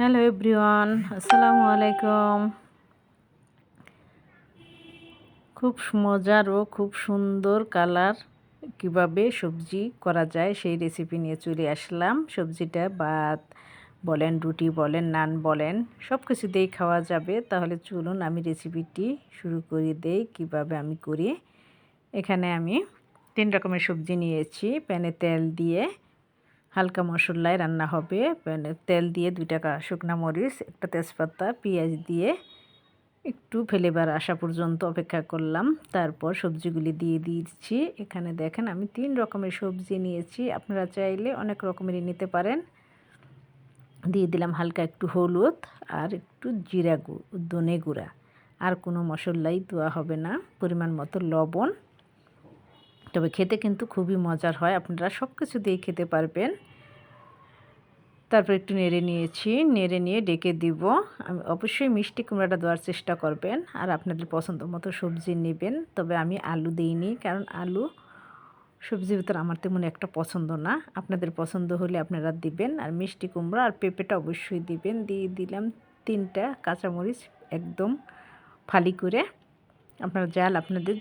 Hello everyone, আসসালামু আলাইকুম। খুব মজার ও খুব সুন্দর কালার কিভাবে সবজি করা যায় সেই রেসিপি নিয়ে চলে আসলাম। সবজিটা ভাত বলেন, রুটি বলেন, নান বলেন, সব কিছু দিয়েই খাওয়া যাবে। তাহলে চলুন আমি রেসিপিটি শুরু করে দেই কিভাবে আমি করি। এখানে আমি 3 রকমের সবজি নিয়েছি। প্যানে তেল দিয়ে হালকা মশলায় রান্না হবে। প্যানে তেল দিয়ে 2টা শুকনা মরিচ, একটা তেজপাতা, পেঁয়াজ দিয়ে একটু ফ্লেভার আসা পর্যন্ত অপেক্ষা করলাম। তারপর সবজিগুলি দিয়ে দিচ্ছি। এখানে দেখেন আমি 3 রকমের সবজি নিয়েছি, আপনারা চাইলে অনেক রকমেরই নিতে পারেন। দিয়ে দিলাম হালকা একটু হলুদ আর একটু জিরা ধনে গুঁড়া, আর কোনো মশলাই দেওয়া হবে না। পরিমাণ মতো লবণ। তবে খেতে কিন্তু খুবই মজার হয়, আপনারা সব কিছু দিয়ে খেতে পারবেন। তারপর একটু নেড়ে নিয়েছি, নেড়ে নিয়ে ডেকে দিব। আমি অবশ্যই মিষ্টি কুমড়াটা দেওয়ার চেষ্টা করবেন, আর আপনাদের পছন্দ মতো সবজি নেবেন। তবে আমি আলু দিইনি, কারণ আলু সবজির ভিতর আমার তেমন একটা পছন্দ না। আপনাদের পছন্দ হলে আপনারা দিবেন। আর মিষ্টি কুমড়া আর পেঁপেটা অবশ্যই দিবেন। দিয়ে দিলাম 3টা কাঁচামরিচ একদম ফালি করে। আপনারা জাল আপনাদের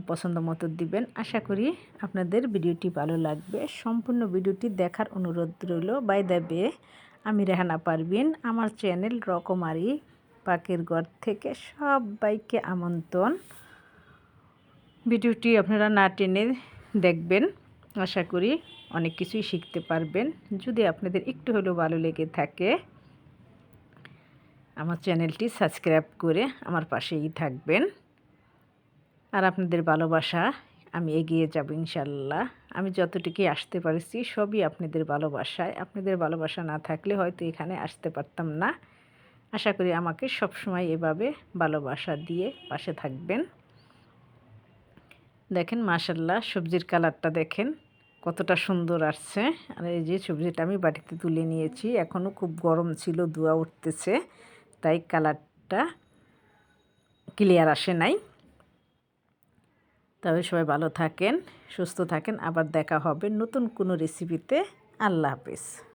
পছন্দ মতো দিবেন। আশা করি আপনাদের ভিডিওটি ভালো লাগবে। সম্পূর্ণ ভিডিওটি দেখার অনুরোধ রইল। বাই দ্য বে, আমি রেহানা পারভিন। আমার চ্যানেল রকমারি পাকের ঘর থেকে সবাইকে আমন্ত্রণ। ভিডিওটি আপনারা না টেনে দেখবেন। আশা করি অনেক কিছুই শিখতে পারবেন। যদি আপনাদের একটু হলেও ভালো লেগে থাকে, আমার চ্যানেলটি সাবস্ক্রাইব করে আমার পাশেই থাকবেন। আর আপনাদের ভালোবাসা আমি এগিয়ে যাব ইনশাল্লাহ। আমি যতটুকুই আসতে পারছি সবই আপনাদের ভালোবাসায়। আপনাদের ভালোবাসা না থাকলে হয়তো এখানে আসতে পারতাম না। আশা করি আমাকে সবসময় এভাবে ভালোবাসা দিয়ে পাশে থাকবেন। দেখেন মাশাল্লাহ, সবজির কালারটা দেখেন কতটা সুন্দর আসছে। আর এই যে সবজিটা আমি বাটিতে তুলে নিয়েছি। এখনও খুব গরম ছিল, ধোঁয়া উঠতেছে, তাই কালারটা ক্লিয়ার আসে নাই। তবে সবাই ভালো থাকেন, সুস্থ থাকেন। আবার দেখা হবে নতুন কোনো রেসিপিতে। আল্লাহ হাফেজ।